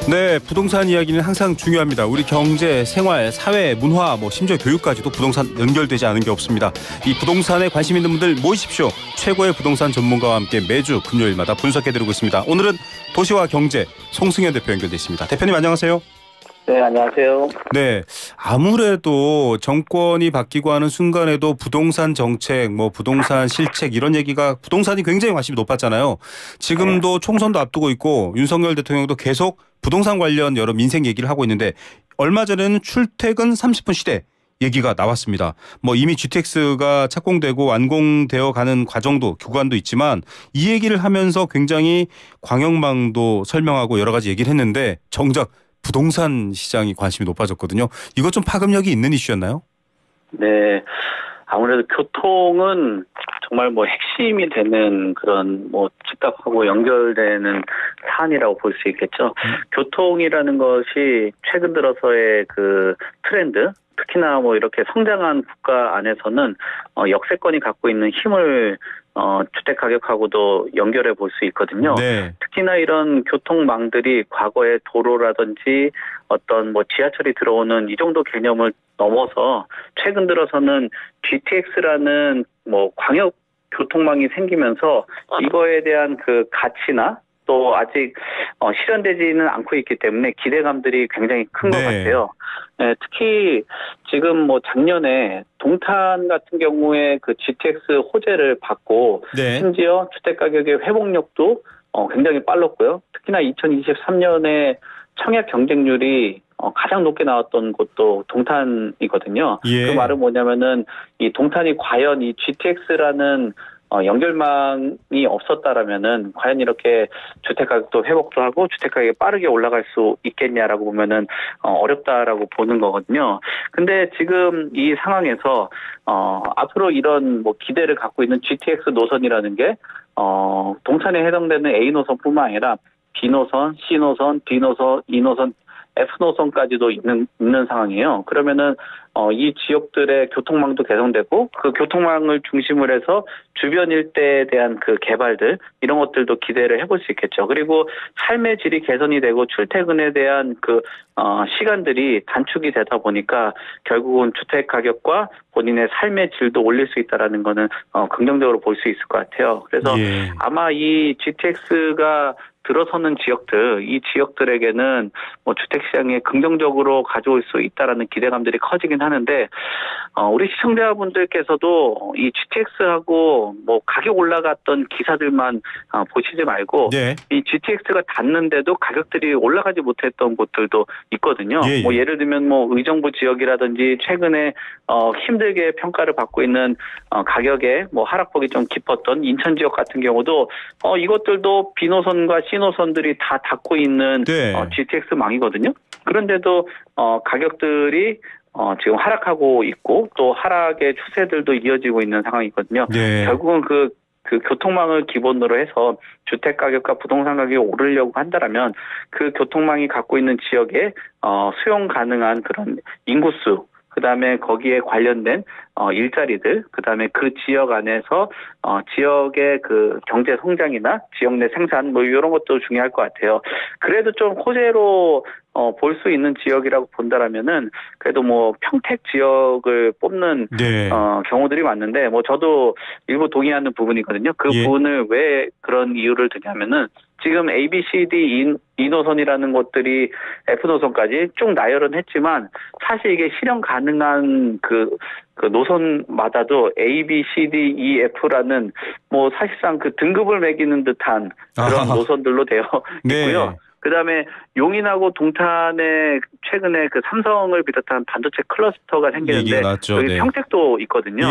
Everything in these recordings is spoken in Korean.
네, 부동산 이야기는 항상 중요합니다. 우리 경제, 생활, 사회, 문화, 심지어 교육까지도 부동산 연결되지 않은 게 없습니다. 이 부동산에 관심 있는 분들 모이십시오. 최고의 부동산 전문가와 함께 매주 금요일마다 분석해드리고 있습니다. 오늘은 도시와 경제 송승현 대표 연결돼 있습니다. 대표님 안녕하세요. 네, 안녕하세요. 네, 아무래도 정권이 바뀌고 하는 순간에도 부동산 정책, 부동산 실책 이런 얘기가 부동산이 굉장히 관심이 높았잖아요. 지금도 총선도 앞두고 있고 윤석열 대통령도 계속 부동산 관련 여러 민생 얘기를 하고 있는데 얼마 전에는 출퇴근 30분 시대 얘기가 나왔습니다. 이미 GTX가 착공되고 완공되어 가는 구간도 있지만 이 얘기를 하면서 굉장히 광역망도 설명하고 여러 가지 얘기를 했는데 정작 부동산 시장이 관심이 높아졌거든요. 이거 좀 파급력이 있는 이슈였나요? 네. 아무래도 교통은 정말 핵심이 되는 그런 집값하고 연결되는 사안이라고 볼 수 있겠죠. 교통이라는 것이 최근 들어서의 그 트렌드, 특히나 이렇게 성장한 국가 안에서는 역세권이 갖고 있는 힘을 주택 가격하고도 연결해 볼 수 있거든요. 네. 특히나 이런 교통망들이 과거의 도로라든지 어떤 지하철이 들어오는 이 정도 개념을 넘어서 최근 들어서는 GTX라는 광역 교통망이 생기면서 이거에 대한 그 가치나 또 아직 실현되지는 않고 있기 때문에 기대감들이 굉장히 큰 것 같아요. 네, 특히 지금 작년에 동탄 같은 경우에 그 GTX 호재를 받고 심지어 주택 가격의 회복력도 굉장히 빨랐고요. 특히나 2023년에 청약 경쟁률이 가장 높게 나왔던 곳도 동탄이거든요. 예. 그 말은 뭐냐면은 이 동탄이 과연 이 GTX라는 연결망이 없었다라면은 과연 이렇게 주택 가격도 회복도 하고 주택 가격이 빠르게 올라갈 수 있겠냐라고 보면은 어렵다라고 보는 거거든요. 근데 지금 이 상황에서 앞으로 이런 기대를 갖고 있는 GTX 노선이라는 게 동탄에 해당되는 A 노선뿐만 아니라 B 노선, C 노선, D 노선, E 노선, F 노선까지도 있는 상황이에요. 그러면은 이 지역들의 교통망도 개선되고 그 교통망을 중심으로 해서 주변 일대에 대한 그 개발들 이런 것들도 기대를 해볼 수 있겠죠. 그리고 삶의 질이 개선이 되고 출퇴근에 대한 그 시간들이 단축이 되다 보니까 결국은 주택 가격과 본인의 삶의 질도 올릴 수 있다라는 거는 긍정적으로 볼 수 있을 것 같아요. 그래서 아마 이 GTX가 들어서는 지역들, 이 지역들에게는 주택시장에 긍정적으로 가져올 수 있다라는 기대감들이 커지긴 하는데, 우리 시청자분들께서도 이 GTX하고 가격 올라갔던 기사들만 보시지 말고, 이 GTX가 닿는데도 가격들이 올라가지 못했던 곳들도 있거든요. 예를 들면 의정부 지역이라든지 최근에 힘들게 평가를 받고 있는 가격의 하락폭이 좀 깊었던 인천 지역 같은 경우도 이것들도 B노선과 C노선들이 다 닿고 있는 GTX망이거든요. 그런데도 가격들이 지금 하락하고 있고 또 하락의 추세들도 이어지고 있는 상황이거든요. 결국은 그 교통망을 기본으로 해서 주택 가격과 부동산 가격이 오르려고 한다라면 그 교통망이 갖고 있는 지역에 수용 가능한 그런 인구수, 그다음에 거기에 관련된 일자리들, 그다음에 그 지역 안에서 지역의 그 경제 성장이나 지역 내 생산 이런 것도 중요할 것 같아요. 그래도 좀 호재로 볼 수 있는 지역이라고 본다라면은 그래도 평택 지역을 뽑는 경우들이 많은데 저도 일부 동의하는 부분이거든요. 그 부분을 왜 그런 이유를 드냐면은 지금 A, B, C, D, E 노선이라는 것들이 F 노선까지 쭉 나열은 했지만 사실 이게 실현 가능한 그 노선마다도 A, B, C, D, E, F라는 사실상 그 등급을 매기는 듯한 그런 노선들로 되어 있고요. 그다음에 용인하고 동탄에 최근에 그 삼성을 비롯한 반도체 클러스터가 생기는데 여기 평택도 있거든요.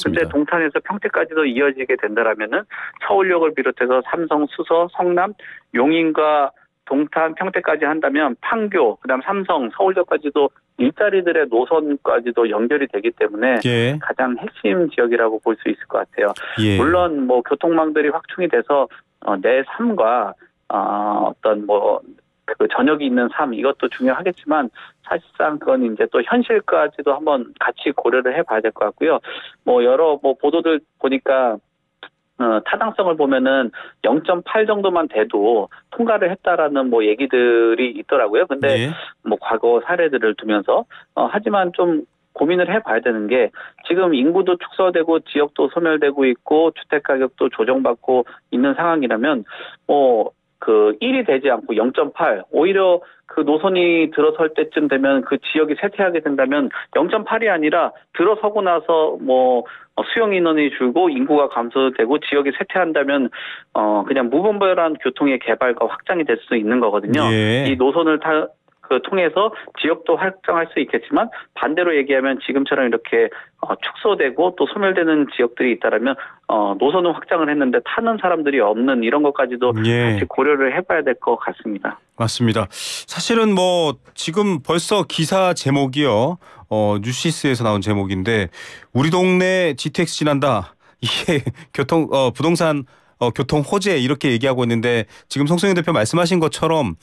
그런데 동탄에서 평택까지도 이어지게 된다라면은 서울역을 비롯해서 삼성, 수서, 성남, 용인과 동탄, 평택까지 한다면 판교, 그다음 삼성, 서울역까지도 일자리들의 노선까지도 연결이 되기 때문에 가장 핵심 지역이라고 볼 수 있을 것 같아요. 물론 교통망들이 확충이 돼서 내 삶과 어떤 그 저녁이 있는 삶 이것도 중요하겠지만 사실상 그건 이제 또 현실까지도 한번 같이 고려를 해봐야 될 것 같고요. 여러 보도들 보니까 타당성을 보면은 0.8 정도만 돼도 통과를 했다라는 뭐 얘기들이 있더라고요. 근데 예. 뭐 과거 사례들을 두면서 하지만 좀 고민을 해봐야 되는 게 지금 인구도 축소되고 지역도 소멸되고 있고 주택 가격도 조정받고 있는 상황이라면 그 1이 되지 않고 0.8 오히려 그 노선이 들어설 때쯤 되면 그 지역이 쇠퇴하게 된다면 0.8이 아니라 들어서고 나서 수용 인원이 줄고 인구가 감소되고 지역이 쇠퇴한다면 그냥 무분별한 교통의 개발과 확장이 될 수 있는 거거든요. 예. 이 노선을 통해서 지역도 확장할 수 있겠지만 반대로 얘기하면 지금처럼 이렇게 축소되고 또 소멸되는 지역들이 있다라면 노선은 확장을 했는데 타는 사람들이 없는 이런 것까지도 같이 고려를 해봐야 될 것 같습니다. 맞습니다. 사실은 지금 벌써 기사 제목이요. 뉴시스에서 나온 제목인데 우리 동네 GTX 지난다. 이게 부동산 교통 호재 이렇게 얘기하고 있는데 지금 송승현 대표 말씀하신 것처럼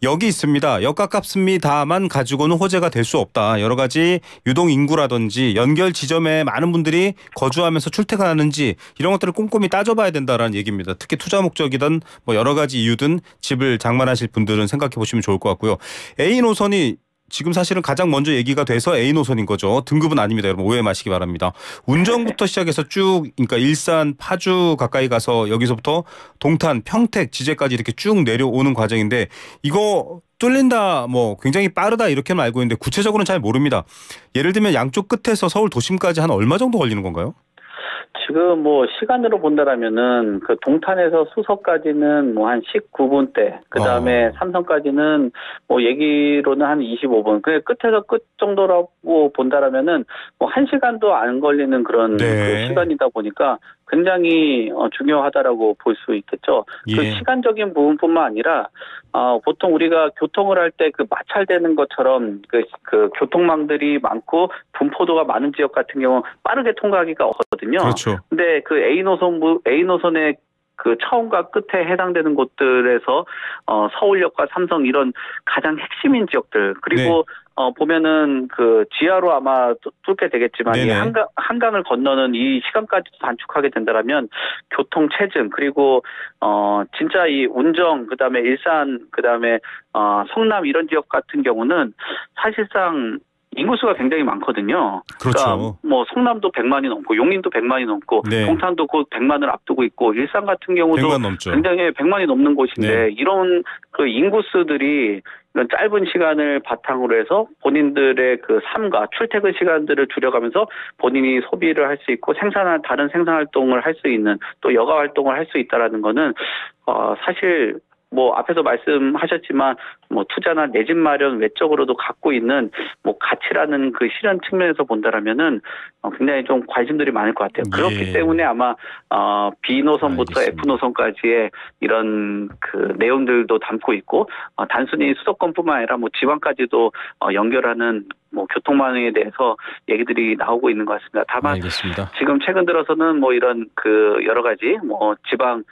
여기 있습니다. 역가깝습니다만 가지고는 호재가 될 수 없다. 여러 가지 유동 인구라든지 연결 지점에 많은 분들이 거주하면서 출퇴근하는지 이런 것들을 꼼꼼히 따져봐야 된다라는 얘기입니다. 특히 투자 목적이든 여러 가지 이유든 집을 장만하실 분들은 생각해 보시면 좋을 것 같고요. A 노선이 지금 사실은 가장 먼저 얘기가 돼서 A 노선인 거죠. 등급은 아닙니다. 여러분 오해 마시기 바랍니다. 운정부터 시작해서 쭉 그러니까 일산, 파주 가까이 가서 여기서부터 동탄, 평택, 지제까지 이렇게 쭉 내려오는 과정인데 이거 뚫린다 굉장히 빠르다 이렇게는 알고 있는데 구체적으로는 잘 모릅니다. 예를 들면 양쪽 끝에서 서울 도심까지 한 얼마 정도 걸리는 건가요? 지금 시간으로 본다라면은 그 동탄에서 수서까지는 한 19분대, 그 다음에 삼성까지는 얘기로는 한 25분. 그 끝에서 끝 정도라고 본다라면은 1시간도 안 걸리는 그런 그 시간이다 보니까 굉장히 중요하다라고 볼 수 있겠죠. 예. 그 시간적인 부분뿐만 아니라 보통 우리가 교통을 할 때 그 마찰되는 것처럼 그 교통망들이 많고 분포도가 많은 지역 같은 경우 빠르게 통과하기가 어렵거든요. 그렇죠. 근데 그 A 노선의 그 처음과 끝에 해당되는 곳들에서 서울역과 삼성 이런 가장 핵심인 지역들 그리고 보면은 그 지하로 아마 뚫게 되겠지만 이 한강을 건너는 이 시간까지도 단축하게 된다라면 교통 체증 그리고 진짜 이 운정 그다음에 일산 그다음에 성남 이런 지역 같은 경우는 사실상 인구수가 굉장히 많거든요. 그렇죠. 그러니까 성남도 100만이 넘고 용인도 100만이 넘고 동탄도 곧 100만을 앞두고 있고 일산 같은 경우도 100만 넘죠. 굉장히 100만이 넘는 곳인데 이런 그 인구수들이 이런 짧은 시간을 바탕으로 해서 본인들의 그 삶과 출퇴근 시간들을 줄여가면서 본인이 소비를 할 수 있고 다른 생산 활동을 할 수 있는 또 여가 활동을 할 수 있다라는 거는 사실 앞에서 말씀하셨지만 투자나 내 집 마련 외적으로도 갖고 있는 가치라는 그 실현 측면에서 본다라면은 굉장히 좀 관심들이 많을 것 같아요. 그렇기 때문에 아마 B 노선부터 F 노선까지의 이런 그 내용들도 담고 있고 단순히 수도권뿐만 아니라 지방까지도 연결하는 교통망에 대해서 얘기들이 나오고 있는 것 같습니다. 다만 알겠습니다. 지금 최근 들어서는 이런 그 여러 가지 지방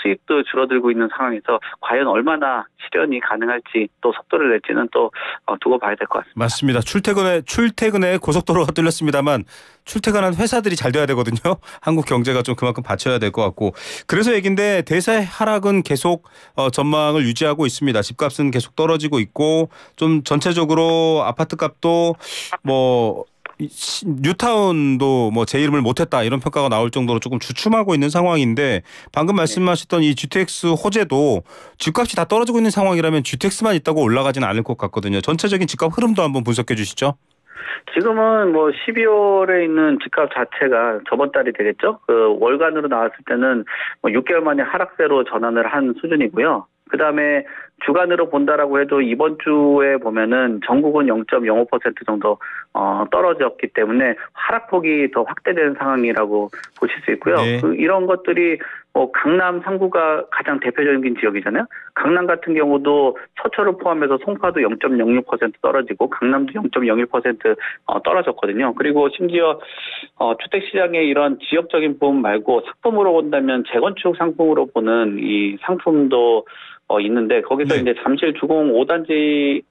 수입도 줄어들고 있는 상황에서 과연 얼마나 실현이 가능할지 또 속도를 낼지는 또 두고 봐야 될 것 같습니다. 맞습니다. 출퇴근에 고속도로가 뚫렸습니다만 출퇴근한 회사들이 잘 돼야 되거든요. 한국 경제가 좀 그만큼 받쳐야 될 것 같고 그래서 얘기인데 대세 하락은 계속 전망을 유지하고 있습니다. 집값은 계속 떨어지고 있고 좀 전체적으로 아파트값도 뉴타운도 제 이름을 못했다 이런 평가가 나올 정도로 조금 주춤하고 있는 상황인데 방금 말씀하셨던 이 GTX 호재도 집값이 다 떨어지고 있는 상황이라면 GTX만 있다고 올라가지는 않을 것 같거든요. 전체적인 집값 흐름도 한번 분석해 주시죠. 지금은 12월에 있는 집값 자체가 저번 달이 되겠죠. 그 월간으로 나왔을 때는 6개월 만에 하락세로 전환을 한 수준이고요. 그 다음에 주간으로 본다라고 해도 이번 주에 보면은 전국은 0.05% 정도 떨어졌기 때문에 하락폭이 더 확대되는 상황이라고 보실 수 있고요. 이런 것들이 강남 3구가 가장 대표적인 지역이잖아요. 강남 같은 경우도 서초를 포함해서 송파도 0.06% 떨어지고 강남도 0.01% 떨어졌거든요. 그리고 심지어 주택시장의 이런 지역적인 부분 말고 상품으로 본다면 재건축 상품으로 보는 이 상품도 있는데 거기서 이제 잠실 주공 5단지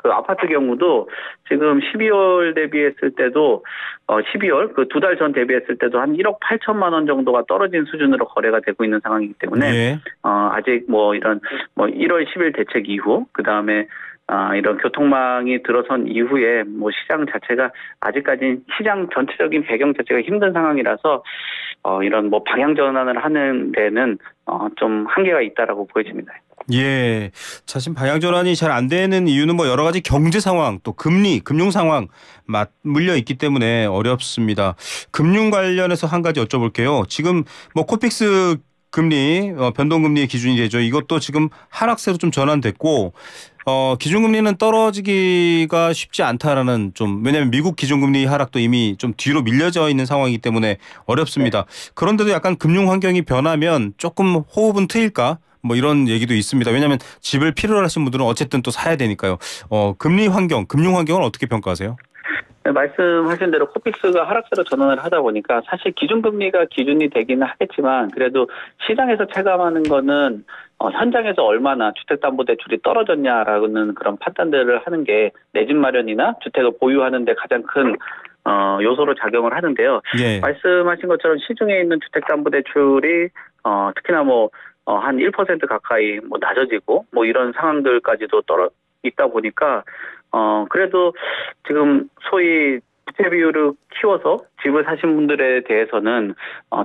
그 아파트 경우도 지금 12월 대비했을 때도 12월 그 2달 전 대비했을 때도 한 1억 8천만 원 정도가 떨어진 수준으로 거래가 되고 있는 상황이기 때문에 예. 아직 뭐 이런 1월 10일 대책 이후 그다음에 이런 교통망이 들어선 이후에 뭐 시장 자체가 아직까지 시장 전체적인 배경 자체가 힘든 상황이라서 이런 뭐 방향 전환을 하는 데는 좀 한계가 있다라고 보여집니다. 예. 자, 지금 방향 전환이 잘 안 되는 이유는 뭐 여러 가지 경제 상황, 또 금리, 금융 상황 맞물려 있기 때문에 어렵습니다. 금융 관련해서 한 가지 여쭤볼게요. 지금 뭐 코픽스 금리, 변동금리의 기준이 되죠. 이것도 지금 하락세로 좀 전환됐고, 기준금리는 떨어지기가 쉽지 않다라는 왜냐하면 미국 기준금리 하락도 이미 좀 뒤로 밀려져 있는 상황이기 때문에 어렵습니다. 그런데도 약간 금융 환경이 변하면 조금 호흡은 트일까? 뭐 이런 얘기도 있습니다. 왜냐하면 집을 필요로 하신 분들은 어쨌든 또 사야 되니까요. 금리 환경, 금융 환경은 어떻게 평가하세요? 네, 말씀하신 대로 코픽스가 하락세로 전환을 하다 보니까 사실 기준금리가 기준이 되기는 하겠지만 그래도 시장에서 체감하는 거는 현장에서 얼마나 주택담보대출이 떨어졌냐라는 그런 판단들을 하는 게 내 집 마련이나 주택을 보유하는 데 가장 큰 요소로 작용을 하는데요. 예. 말씀하신 것처럼 시중에 있는 주택담보대출이 특히나 한 1% 가까이 낮아지고 이런 상황들까지도 있다 보니까 그래도 지금 소위 부채 비율을 키워서 집을 사신 분들에 대해서는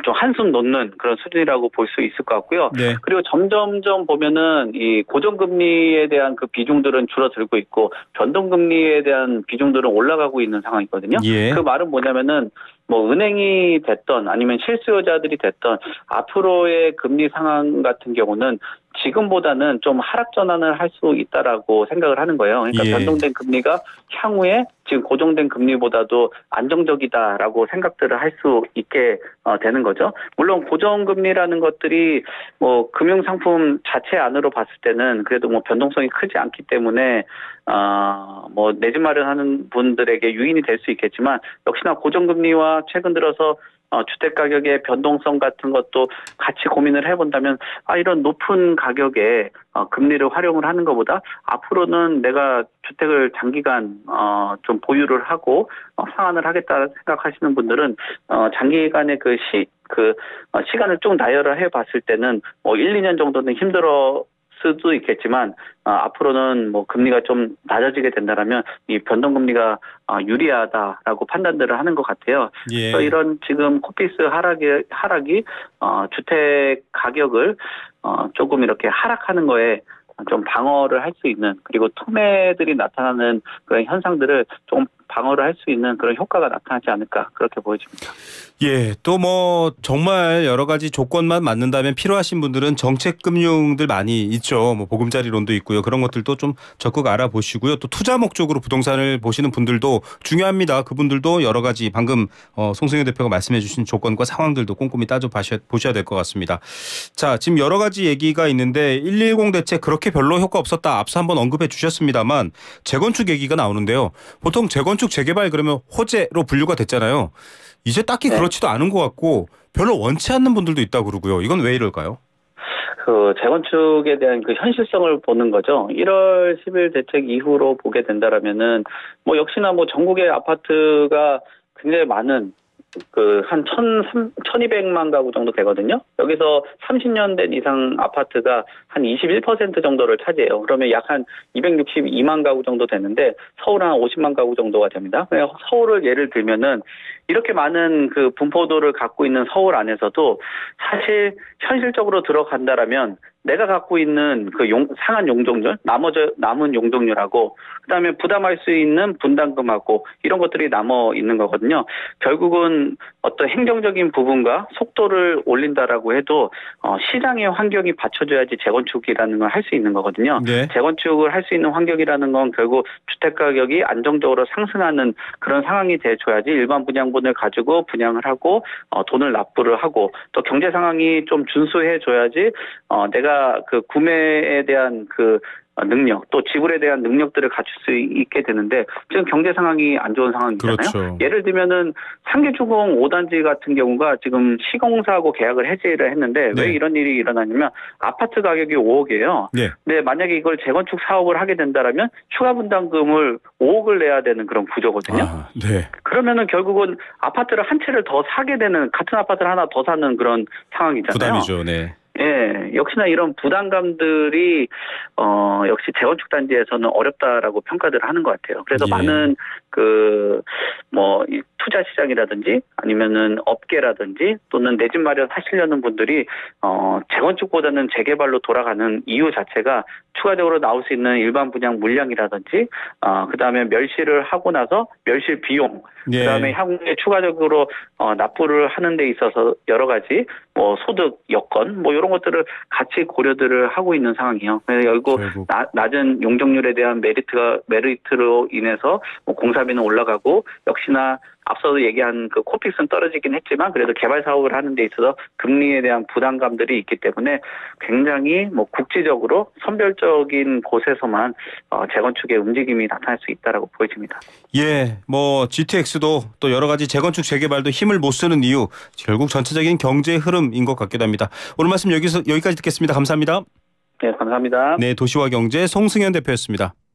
좀 한숨 놓는 그런 수준이라고 볼 수 있을 것 같고요. 네. 그리고 점점점 보면은 이 고정금리에 대한 그 비중들은 줄어들고 있고 변동금리에 대한 비중들은 올라가고 있는 상황이거든요. 예. 그 말은 뭐냐면은 은행이 됐던 아니면 실수요자들이 됐던 앞으로의 금리 상황 같은 경우는 지금보다는 좀 하락 전환을 할 수 있다라고 생각을 하는 거예요. 그러니까 예. 변동된 금리가 향후에 지금 고정된 금리보다도 안정적이다라고 생각들을 할 수 있게 되는 거죠. 물론 고정금리라는 것들이 금융상품 자체 안으로 봤을 때는 그래도 변동성이 크지 않기 때문에 내 집 마련하는 분들에게 유인이 될 수 있겠지만 역시나 고정금리와 최근 들어서 주택 가격의 변동성 같은 것도 같이 고민을 해본다면 이런 높은 가격에 금리를 활용을 하는 것보다 앞으로는 내가 주택을 장기간 좀 보유를 하고 상환을 하겠다 생각하시는 분들은 장기간의 시간을 쭉 나열을 해봤을 때는 1, 2년 정도는 힘들어 수도 있겠지만 앞으로는 금리가 좀 낮아지게 된다라면 이 변동금리가 유리하다라고 판단들을 하는 것 같아요. 예. 그래서 이런 지금 코픽스 하락이 주택 가격을 조금 이렇게 하락하는 거에 좀 방어를 할 수 있는 그리고 투매들이 나타나는 그런 현상들을 좀 방어를 할 수 있는 그런 효과가 나타나지 않을까 그렇게 보여집니다. 예, 또 정말 여러 가지 조건만 맞는다면 필요하신 분들은 정책금융들 많이 있죠. 보금자리론도 있고요. 그런 것들도 좀 적극 알아보시고요. 또 투자 목적으로 부동산을 보시는 분들도 중요합니다. 그분들도 여러 가지 방금 송승효 대표가 말씀해 주신 조건과 상황들도 꼼꼼히 따져보셔야 될 것 같습니다. 자, 지금 여러 가지 얘기가 있는데 110 대책 그렇게 별로 효과 없었다. 앞서 한번 언급해 주셨습니다만 재건축 얘기가 나오는데요. 보통 재건축 재개발 그러면 호재로 분류가 됐잖아요. 이제 딱히 그렇지도 않은 것 같고 별로 원치 않는 분들도 있다고 그러고요. 이건 왜 이럴까요? 재건축에 대한 현실성을 보는 거죠. 1월 10일 대책 이후로 보게 된다라면은 역시나 전국의 아파트가 굉장히 많은 한 1,200만 가구 정도 되거든요. 여기서 30년 된 이상 아파트가 한 21% 정도를 차지해요. 그러면 약 한 262만 가구 정도 되는데 서울 한 50만 가구 정도가 됩니다. 서울을 예를 들면은 이렇게 많은 분포도를 갖고 있는 서울 안에서도 사실 현실적으로 들어간다라면 내가 갖고 있는 상한 용적률, 남은 용적률하고 그다음에 부담할 수 있는 분담금하고 이런 것들이 남아 있는 거거든요. 결국은 어떤 행정적인 부분과 속도를 올린다라고 해도 시장의 환경이 받쳐줘야지 재건축이라는 걸 할 수 있는 거거든요. 네. 재건축을 할 수 있는 환경이라는 건 결국 주택 가격이 안정적으로 상승하는 그런 상황이 돼줘야지 일반 분양분을 가지고 분양을 하고 돈을 납부를 하고 또 경제 상황이 좀 준수해줘야지 내가 구매에 대한 능력 또 지불에 대한 능력들을 갖출 수 있게 되는데 지금 경제 상황이 안 좋은 상황이잖아요. 그렇죠. 예를 들면은 상계주공 5단지 같은 경우가 지금 시공사하고 계약을 해지를 했는데 네. 왜 이런 일이 일어나냐면 아파트 가격이 5억이에요. 네. 근데 만약에 이걸 재건축 사업을 하게 된다라면 추가 분담금을 5억을 내야 되는 그런 구조거든요. 아, 네. 그러면은 결국은 아파트를 한 채를 더 사게 되는 같은 아파트를 하나 더 사는 그런 상황이잖아요. 부담이죠. 네. 예, 역시나 이런 부담감들이 역시 재건축 단지에서는 어렵다라고 평가들을 하는 것 같아요. 그래서 예. 많은 이 투자 시장이라든지 아니면은 업계라든지 또는 내 집 마련 하시려는 분들이 재건축보다는 재개발로 돌아가는 이유 자체가 추가적으로 나올 수 있는 일반 분양 물량이라든지 그다음에 멸실을 하고 나서 멸실 비용 예. 그다음에 향후에 추가적으로 납부를 하는 데 있어서 여러 가지 소득 여건 이런 것들을 같이 고려들을 하고 있는 상황이에요. 그래서 결국 낮은 용적률에 대한 메리트로 인해서 공사비는 올라가고 역시나 앞서도 얘기한 그 코픽스는 떨어지긴 했지만 그래도 개발 사업을 하는 데 있어서 금리에 대한 부담감들이 있기 때문에 굉장히 국지적으로 선별적인 곳에서만 재건축의 움직임이 나타날 수 있다라고 보여집니다. 예, GTX도 또 여러 가지 재건축 재개발도 힘을 못 쓰는 이유 결국 전체적인 경제 흐름인 것 같기도 합니다. 오늘 말씀 여기까지 듣겠습니다. 감사합니다. 네, 감사합니다. 네, 도시와 경제 송승현 대표였습니다.